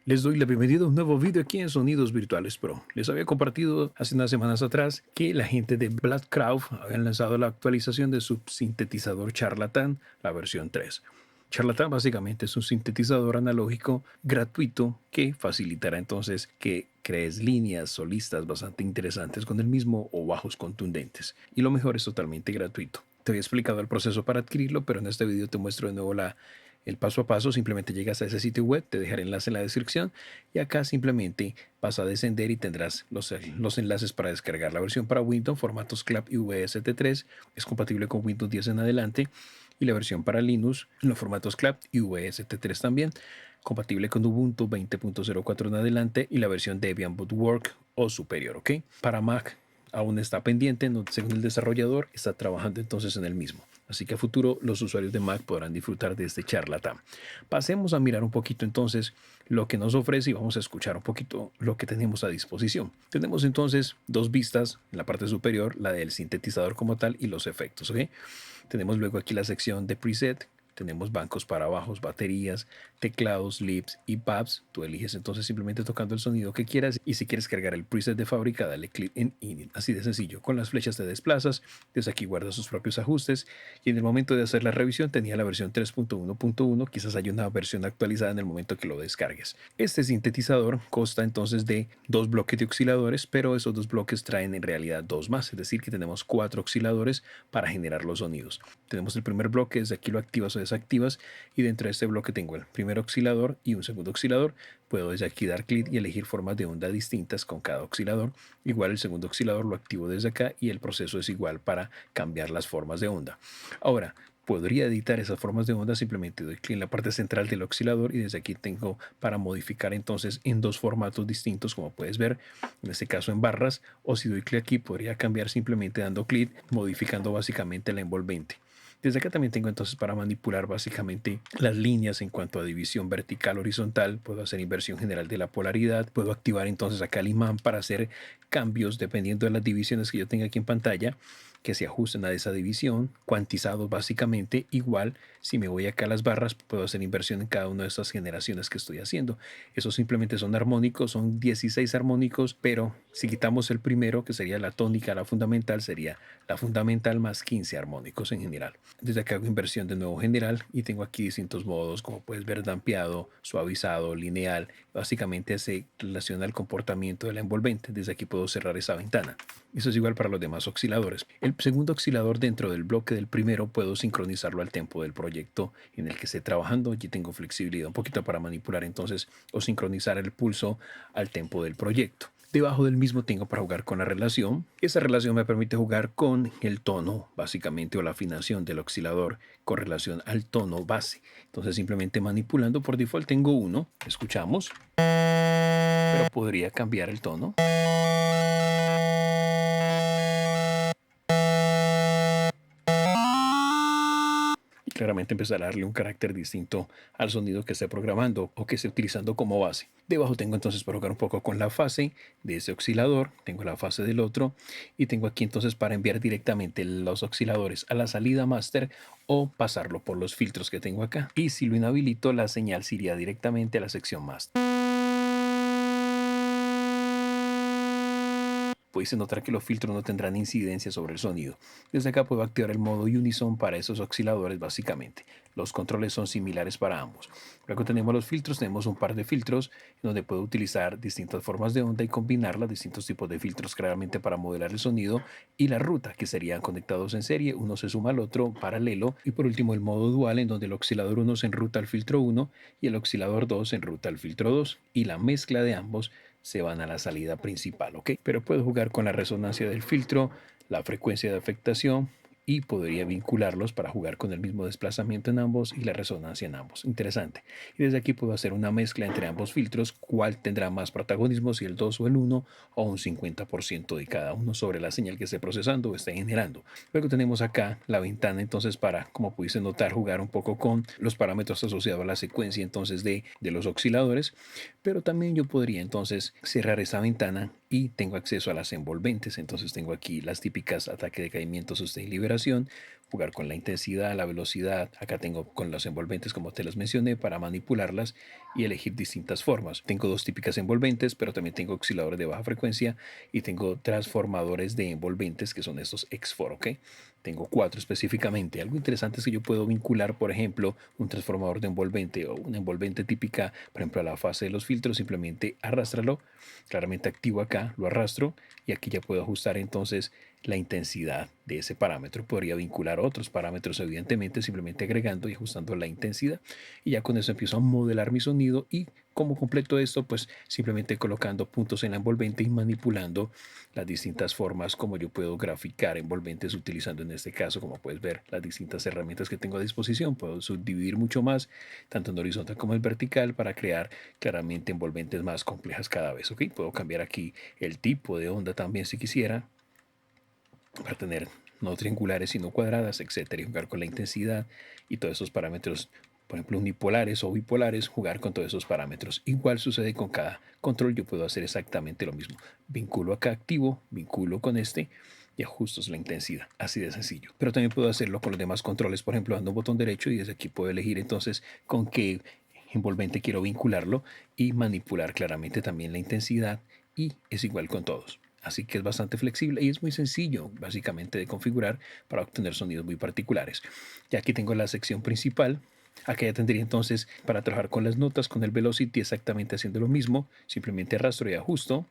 Les doy la bienvenida a un nuevo video aquí en Sonidos Virtuales Pro. Les había compartido hace unas semanas atrás que la gente de Black Crowd habían lanzado la actualización de su sintetizador Charlatan, la versión 3. Charlatan básicamente es un sintetizador analógico gratuito que facilitará entonces que crees líneas solistas bastante interesantes con el mismo o bajos contundentes. Y lo mejor es totalmente gratuito. Te había explicado el proceso para adquirirlo, pero en este video te muestro de nuevo el paso a paso. Simplemente llegas a ese sitio web, te dejaré el enlace en la descripción y acá simplemente vas a descender y tendrás los enlaces para descargar la versión para Windows, formatos CLAP y VST3, es compatible con Windows 10 en adelante, y la versión para Linux en los formatos CLAP y VST3 también, compatible con Ubuntu 20.04 en adelante y la versión Debian Bootwork o superior, ¿ok? Para Mac aún está pendiente, según el desarrollador, está trabajando entonces en el mismo. Así que a futuro los usuarios de Mac podrán disfrutar de este Charlatan. Pasemos a mirar un poquito entonces lo que nos ofrece y vamos a escuchar un poquito lo que tenemos a disposición. Tenemos entonces dos vistas, en la parte superior, la del sintetizador como tal y los efectos, ¿ok? Tenemos luego aquí la sección de preset. Tenemos bancos para bajos, baterías, teclados, lips y pads. Tú eliges entonces simplemente tocando el sonido que quieras, y si quieres cargar el preset de fábrica, dale clic en Init. Así de sencillo. Con las flechas te desplazas, desde aquí guardas sus propios ajustes, y en el momento de hacer la revisión tenía la versión 3.1.1. Quizás haya una versión actualizada en el momento que lo descargues. Este sintetizador consta entonces de dos bloques de osciladores, pero esos dos bloques traen en realidad dos más, es decir que tenemos 4 osciladores para generar los sonidos. Tenemos el primer bloque, desde aquí lo activas o desactivas, y dentro de este bloque tengo el primer oscilador y un segundo oscilador. Puedo desde aquí dar clic y elegir formas de onda distintas con cada oscilador. Igual el segundo oscilador lo activo desde acá y el proceso es igual para cambiar las formas de onda. Ahora, podría editar esas formas de onda, simplemente doy clic en la parte central del oscilador y desde aquí tengo para modificar entonces en dos formatos distintos, como puedes ver, en este caso en barras, o si doy clic aquí podría cambiar simplemente dando clic, modificando básicamente la envolvente. Desde acá también tengo entonces para manipular básicamente las líneas en cuanto a división vertical, horizontal. Puedo hacer inversión general de la polaridad. Puedo activar entonces acá el imán para hacer cambios dependiendo de las divisiones que yo tenga aquí en pantalla, que se ajusten a esa división, cuantizados básicamente. Igual, si me voy acá a las barras, puedo hacer inversión en cada una de estas generaciones que estoy haciendo. Esos simplemente son armónicos, son 16 armónicos, pero si quitamos el primero, que sería la tónica, la fundamental, sería la fundamental más 15 armónicos en general. Desde acá hago inversión de nuevo general y tengo aquí distintos modos, como puedes ver, dampeado, suavizado, lineal. Básicamente se relaciona al comportamiento de la envolvente. Desde aquí puedo cerrar esa ventana. Eso es igual para los demás osciladores. El segundo oscilador dentro del bloque del primero puedo sincronizarlo al tempo del proyecto en el que esté trabajando. Allí tengo flexibilidad un poquito para manipular entonces o sincronizar el pulso al tempo del proyecto. Debajo del mismo tengo para jugar con la relación. Esa relación me permite jugar con el tono, básicamente, o la afinación del oscilador con relación al tono base. Entonces simplemente manipulando, por default tengo uno, escuchamos, pero podría cambiar el tono. Claramente empezar a darle un carácter distinto al sonido que esté programando o que esté utilizando como base. Debajo tengo entonces para jugar un poco con la fase de ese oscilador, tengo la fase del otro y tengo aquí entonces para enviar directamente los osciladores a la salida master o pasarlo por los filtros que tengo acá. Y si lo inhabilito, la señal se iría directamente a la sección master. Puedes notar que los filtros no tendrán incidencia sobre el sonido. Desde acá puedo activar el modo Unison para esos osciladores básicamente. Los controles son similares para ambos. Luego tenemos los filtros, tenemos un par de filtros donde puedo utilizar distintas formas de onda y combinarlas, distintos tipos de filtros claramente para modelar el sonido, y la ruta, que serían conectados en serie, uno se suma al otro paralelo, y por último el modo dual, en donde el oscilador 1 se enruta al filtro 1 y el oscilador 2 se enruta al filtro 2, y la mezcla de ambos se van a la salida principal, ¿ok? Pero puedo jugar con la resonancia del filtro, la frecuencia de afectación, y podría vincularlos para jugar con el mismo desplazamiento en ambos y la resonancia en ambos. Interesante. Y desde aquí puedo hacer una mezcla entre ambos filtros, cuál tendrá más protagonismo, si el 2 o el 1, o un 50% de cada uno sobre la señal que esté procesando o esté generando. Luego tenemos acá la ventana entonces para, como pudiste notar, jugar un poco con los parámetros asociados a la secuencia entonces de los osciladores, pero también yo podría entonces cerrar esa ventana y tengo acceso a las envolventes. Entonces tengo aquí las típicas ataque, decaimiento, sostén y liberación, jugar con la intensidad, la velocidad. Acá tengo con los envolventes, como te los mencioné, para manipularlas y elegir distintas formas. Tengo dos típicas envolventes, pero también tengo osciladores de baja frecuencia y tengo transformadores de envolventes, que son estos X4, ¿ok? Tengo cuatro específicamente. Algo interesante es que yo puedo vincular, por ejemplo, un transformador de envolvente o una envolvente típica, por ejemplo, a la fase de los filtros. Simplemente arrastrarlo, claramente activo acá, lo arrastro y aquí ya puedo ajustar entonces la intensidad de ese parámetro. Podría vincular otros parámetros, evidentemente, simplemente agregando y ajustando la intensidad. Y ya con eso empiezo a modelar mi sonido. Y como completo esto, pues simplemente colocando puntos en la envolvente y manipulando las distintas formas como yo puedo graficar envolventes utilizando en este caso, como puedes ver, las distintas herramientas que tengo a disposición. Puedo subdividir mucho más, tanto en horizontal como en vertical, para crear claramente envolventes más complejas cada vez. ¿Ok? Puedo cambiar aquí el tipo de onda también si quisiera, para tener no triangulares sino cuadradas, etcétera, y jugar con la intensidad y todos esos parámetros, por ejemplo, unipolares o bipolares, jugar con todos esos parámetros. Igual sucede con cada control. Yo puedo hacer exactamente lo mismo. Vinculo acá activo, vinculo con este y ajusto la intensidad. Así de sencillo. Pero también puedo hacerlo con los demás controles, por ejemplo, dando un botón derecho y desde aquí puedo elegir entonces con qué envolvente quiero vincularlo y manipular claramente también la intensidad, y es igual con todos. Así que es bastante flexible y es muy sencillo básicamente de configurar para obtener sonidos muy particulares. Ya aquí tengo la sección principal. Acá ya tendría entonces para trabajar con las notas, con el velocity, exactamente haciendo lo mismo. Simplemente arrastro y ajusto.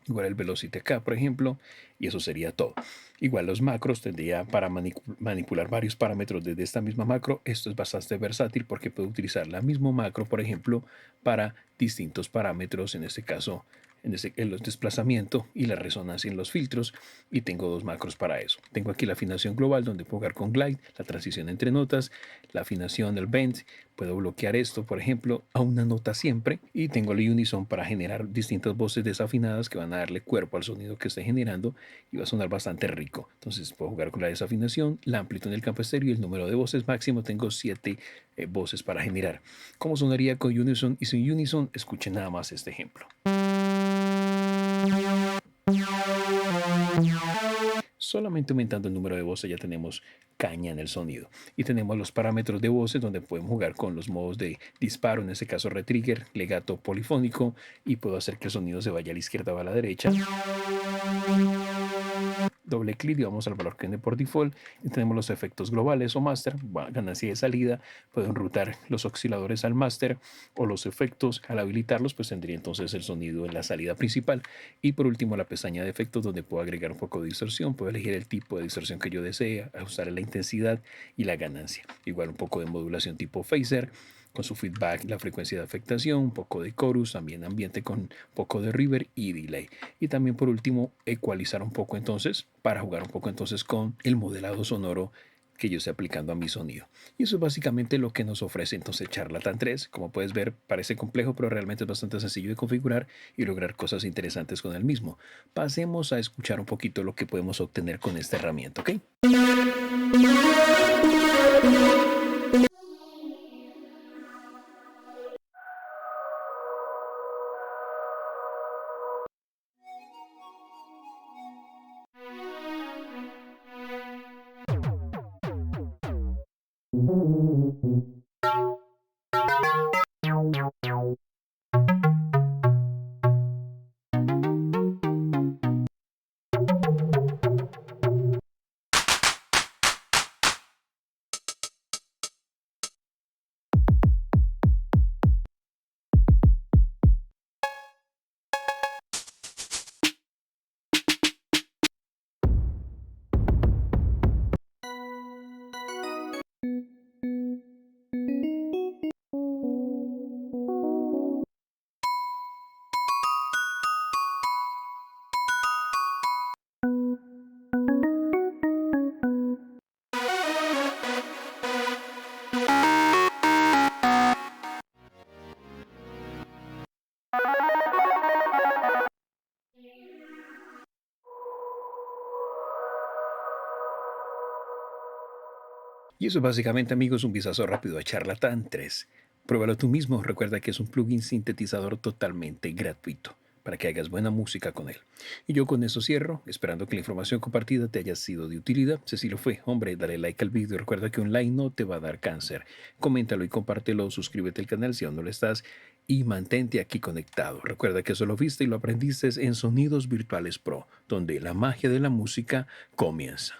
Igual el velocity acá, por ejemplo, y eso sería todo. Igual los macros tendría para manipular varios parámetros desde esta misma macro. Esto es bastante versátil porque puedo utilizar la misma macro, por ejemplo, para distintos parámetros, en este caso en los desplazamiento y la resonancia en los filtros, y tengo dos macros para eso. Tengo aquí la afinación global, donde puedo jugar con glide, la transición entre notas, la afinación, el bend. Puedo bloquear esto, por ejemplo, a una nota siempre, y tengo el unison para generar distintas voces desafinadas que van a darle cuerpo al sonido que esté generando y va a sonar bastante rico. Entonces puedo jugar con la desafinación, la amplitud en el campo estéreo y el número de voces máximo. Tengo 7 voces para generar. ¿Cómo sonaría con unison y sin unison? Escuchen nada más este ejemplo. Solamente aumentando el número de voces ya tenemos caña en el sonido. Y tenemos los parámetros de voces, donde podemos jugar con los modos de disparo, en este caso retrigger, legato, polifónico, y puedo hacer que el sonido se vaya a la izquierda o a la derecha. Doble clic y vamos al valor que viene por default, y tenemos los efectos globales o master, ganancia de salida. Puedo enrutar los osciladores al master o los efectos. Al habilitarlos, pues tendría entonces el sonido en la salida principal. Y por último, la pestaña de efectos, donde puedo agregar un poco de distorsión. Puedo elegir el tipo de distorsión que yo desee, ajustar la intensidad y la ganancia. Igual un poco de modulación tipo phaser, con su feedback, la frecuencia de afectación, un poco de chorus, también ambiente con un poco de reverb y delay. Y también por último, ecualizar un poco entonces, para jugar un poco entonces con el modelado sonoro que yo esté aplicando a mi sonido. Y eso es básicamente lo que nos ofrece entonces Charlatan 3. Como puedes ver, parece complejo, pero realmente es bastante sencillo de configurar y lograr cosas interesantes con el mismo. Pasemos a escuchar un poquito lo que podemos obtener con esta herramienta, ¿ok? Y eso es básicamente, amigos, un vistazo rápido a Charlatan 3. Pruébalo tú mismo. Recuerda que es un plugin sintetizador totalmente gratuito. para que hagas buena música con él. Y yo con eso cierro, esperando que la información compartida te haya sido de utilidad. Si así lo fue, hombre, dale like al video. Recuerda que un like no te va a dar cáncer. Coméntalo y compártelo, suscríbete al canal si aún no lo estás y mantente aquí conectado. Recuerda que eso lo viste y lo aprendiste en Sonidos Virtuales Pro, donde la magia de la música comienza.